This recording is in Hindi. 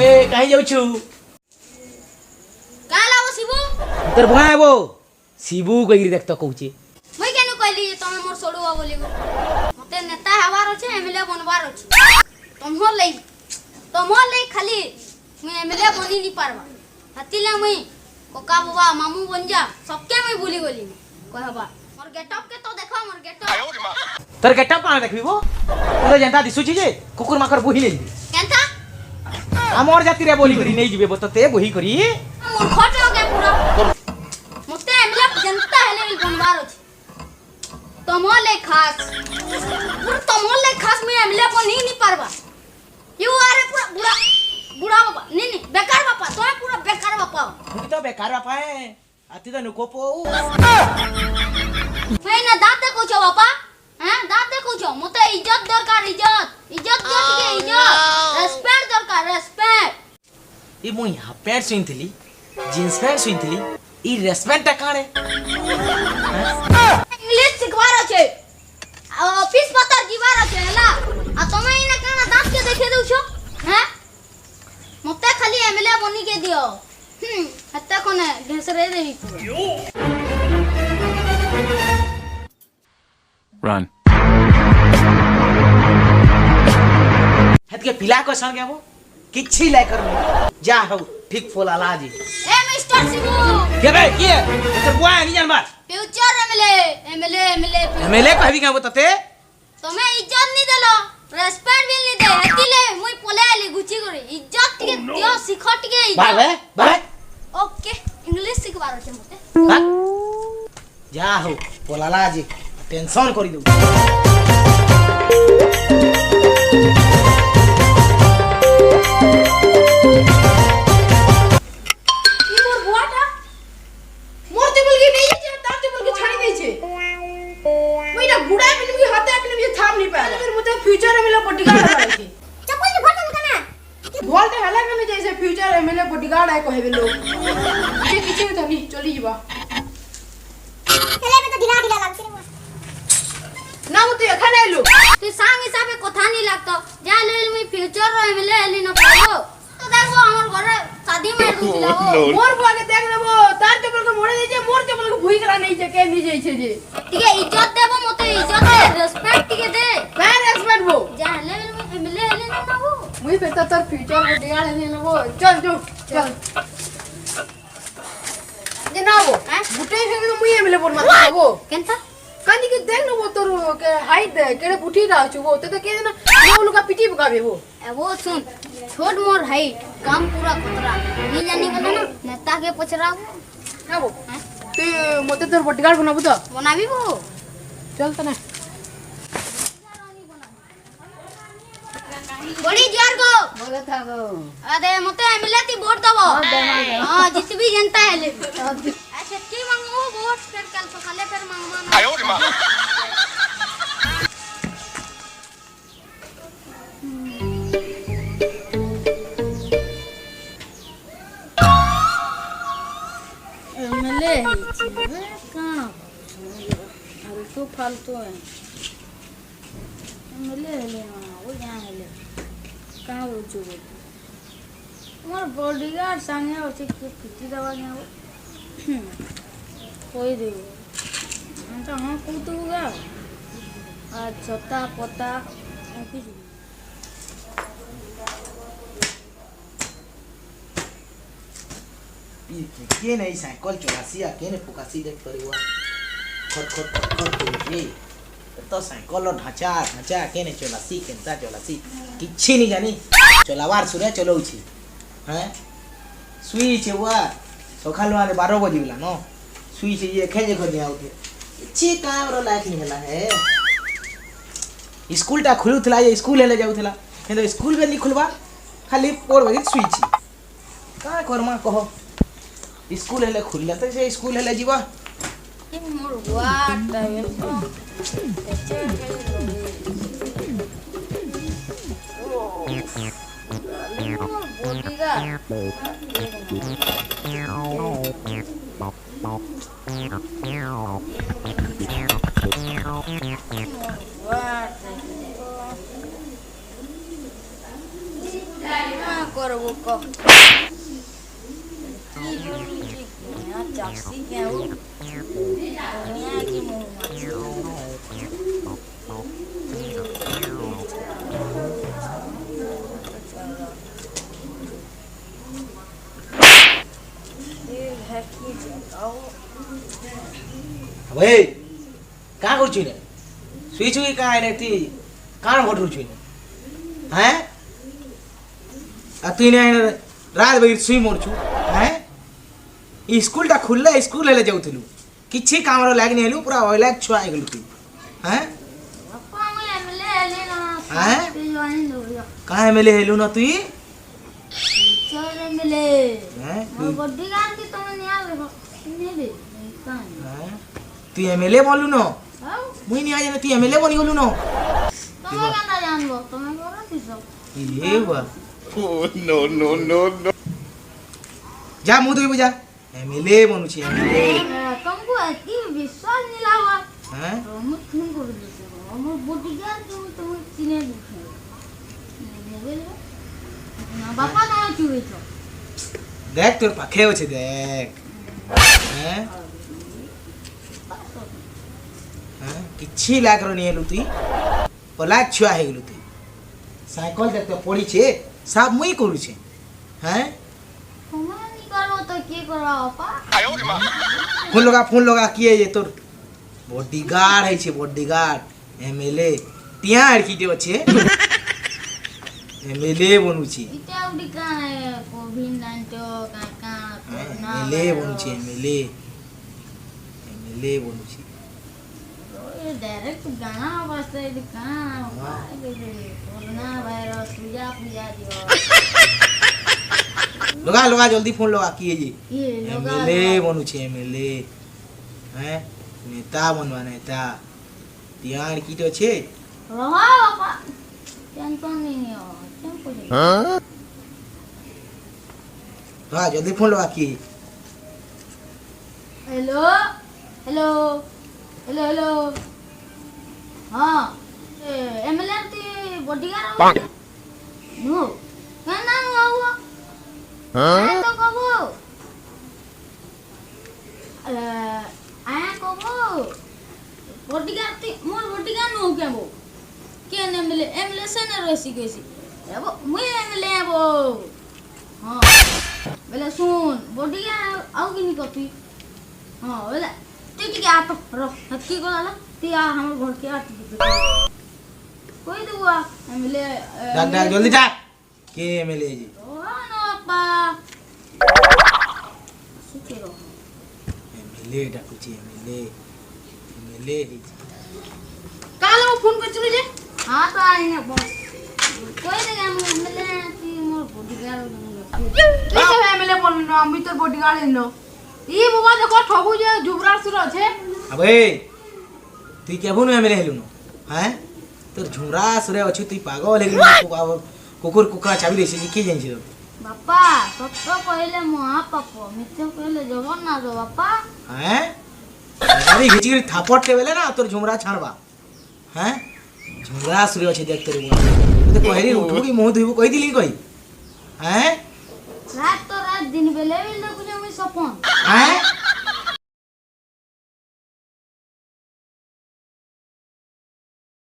कहीं जाऊ छु का लाओ शिबू तोर बुआ आबो शिबू कहिरी देख तो कहूची मैं केनु कहली तमे मोर सोडुआ बोली मते नेता हवार अछि एमएलए बनवार अछि तमो लई खाली मैं एमएलए बनी नी पारबा हतिले मैं कोका बाबा मामू बन जा सबके मैं भूली गली कहबा मोर गेटअप के तो देखो मोर गेटअप तोर गेटअप आ देखबिबो तू जनता दिसुची जे कुकुर माकर बोही ले केनता हमर जाति रे बोली करी नहीं जिबे बतते बोही करी मोर खट हो गया पूरा मते एमएलए जनता हेले बनवार अछि तमो ले खास मैं एमएलए बनी नी पारबा यू आरे पूरा बुढ़ा बुढ़ा बापा नहीं बेकार बापा तो पूरा बेकार बापा तू तो बेकार बापा है आती तो नुकोपो मैं ना दाते को छो बापा हैं दाते को छो मते इज्जत दरकार इज्जत दो के इज्जत रेस्पेक्ट दरकार रेस्पेक्ट ई मु हाफ पैंट सुइनथली जींस पैंट सुइनथली ई रेस्पेक्ट काणे इंग्लिश सिखवार छे ऑफिस पतर जीवार छे हला आ तमे इने काना दांत के देखे दउ छो हैं मते खाली एमएलए बनी के दियो हत्ता कोने ढेसरे देही Run. हत के पिला को संग आबो किछि लाई कर जा हो ठीक फोला लाजी ए मिस्टर शिबू के बे के तो बुआ नहीं जान बात फ्यूचर एमएलए एमएलए कहबी का तते तमे इज्जत नहीं देलो रेस्पेक्ट भी नहीं दे हतिले मुई पले आली गुची करे इज्जत के दियो सिखो के भाग भाग ओके इंग्लिश सिखवार छे मते भाग जा हो फोला लाजी टेंशन करी दउ फ्यूचर एमएलए बॉडीगार्ड है चप्पल के फोटो कना बोलते हला कने जैसे फ्यूचर एमएलए बॉडीगार्ड है कहबे लोग ये किछि तो नहीं चली जीवा हेले में तो ढिला लागते ना मते एखने आइलो तू सांग हिसाबे कथा नहीं लागतो जा लेल मी फ्यूचर रो एमएलए एली न पाबो तो देखो हमर घरे शादी में रुचिला मोर बुआ के देख लेबो तार चप्पल के मोड़े दे मोर चप्पल के भूई करा नहीं जे के नहीं जाई छे जे ठीक इज्जत देबो मते इज्जत दे रेस्पेक्ट के दे मैं रेस्पेक्ट बो जा लेल मी एमएलए एली न पाबो मुई पे तो तार फ्यूचर बॉडीगार्ड है लेबो चल जो चल जे ना वो बुटे के तो मुई एमएलए बोल मत वो केनता कानी के देख लो वो तोर के हाइट दे केड़े बुठी रहा छु वो ते के ना वो लोग का पिटी बगाबे वो वो सुन छोड़ मोर हाइट काम पूरा खतरा नहीं जानी गलो ना नेता के पछरा ना वो ते मते तोर बॉडीगार्ड बनाबो तो बनाबी वो चल तना बड़ी जार को बोले था गो अरे मते एमएलए ती वोट दबो हां जितबी जनता है ले अच्छा की मांगो वोट फिर कल सकाले फिर मांगबो आयो रे मां एमएलए है काना फालतू फालतू है एमएलए है वो यहां है कहाँ बोलছো আমার বডিগার্ড সঙ্গে আছে কি পিটি দেওয়া যাবে কই দেব আমি তো হ্যাঁ কইতে গা আর ছতা পতা কিছু के नहीं साइकिल चलासी आ के ने फुकासी देख परिवा खट खट खट के तो साइकिल ढांचा ढांचा के ने चलासी केनता चलासी किछि नहीं जानी चलावार सुरे चलौछि हैं सुई छे वा सकाल वाले 12 बजे वाला नो सुई छे ये खेजे खदिया उठे किछि काम रो लायक नहीं हला है स्कूल ता खुलुथला ये स्कूल हेले जाउथला हेलो स्कूल बे नहीं खुलबा खाली पोड़ बगे सुई छी का करमा कहो स्कूल हेले खुलला त से स्कूल हेले जीवा मोर वाट है করবো ক কি করবি চাষি কেউ দুনিয়া কি মৌমাছি अबे का करछु ने सुई सुई का रे ती कान भटुछु ने हैं आ तू ने रात भर सुई मोरछु हैं ई स्कूल टा खुलले स्कूल ले जाउथलु किछि काम रो लाग नै हेलु पूरा ओइला छुआ गेलु तू हैं बापा मैं एमएलए हेले ना हैं? ते जोइन लो का एमएलए हेलु न तू चल एमएलए हैं और बॉडी गार्ड की तुम नहीं आवे हो नहीं दे कान हैं? तू एमएलए बोलु न हां मुई नि आ जाने तू एमएलए बनि गेलु न तुम केना जानबो तुम करो किसो ये बा Oh, no, no, no, no. जा मुंह धोई बुझा एमएलए बनू छी एमएलए तुमको एती विश्वास नहीं लावा हैं तुम फोन कर दे हम बॉडी गार्ड तुम चिने दे ना बापा ना चुवे तो देख तोर पाखे होछे देख हैं हैं किछि लाग रो नि हेलु तुई पलाक छुआ हे गेलु तुई साइकिल देख तो पड़ी छे सब मुई करू छे हैं तुम नहीं करो तो के करो पापा फोन लगा किए ये तोर बॉडीगार्ड है छे बॉडीगार्ड एमएलए तिया अड़की दे छे एमएलए बनू छी इटा उडी का कोविड-19 का एमएलए बनू छी एमएलए बनू छी ये डायरेक्ट गाना वास्ते इडी का कोरोना वायरस पूजा दियो लगा जल्दी फोन लगा किए जी ये एमएलए बनू छी एमएलए हैं नेता बनवा नेता तिया अड़की तो छे रहो पापा टेंशन नहीं हो टेंशन Huh? हां जल्दी फोन लगा किए हेलो हेलो हेलो हेलो हाँ एमएलए ती बॉडीगार्ड Bonk. नो कहना हुआ Huh? तो कबो आया कबो बॉडीगार्ड ती मोर बॉडीगार्ड नो क्या वो के एमएलए से न रसी कैसी एबो मुई एमएलए एबो हां बेले सुन बॉडीगार्ड आउ कि नहीं कथी हां बेले तू टिके आ तो रो हक्की को लाला ती आ हमर घर के आ कोई दुआ एमएलए डाक जल्दी डाक के एमएलए जी ओ नो अपा सुकेरो एमएलए डाकू छी एमएलए काल वो फोन कर चले जे हां तो आई ना बस कोई नहीं हम एमएलए ती मोर बॉडीगार्ड की सब एमएलए बोलनो আমি তোর বডিগার্ড এনো ই বাবা দেখো ঠগু যে জুবরার সুর আছে अबे তুই কেবন এমএলए হেলু ন हैं তোর ঝুমরা সুরে অছি তুই পাগল হেলু কুকুর কুকুরা চাবি দেছি কি জানিস बापा सत्य कहले महापाप मिथ्या कहले जगन्नाथ बापा हैं गाड़ी घिची कर थापट के बेले ना तोर झुमरा छाड़बा हैं झुमरा सुरे अछि देख तोर तो कहरी उठू की मुंह धुइबो कहि दिली कहि हैं रात तो रात दिन बेले भी देखु जे मैं सपन हैं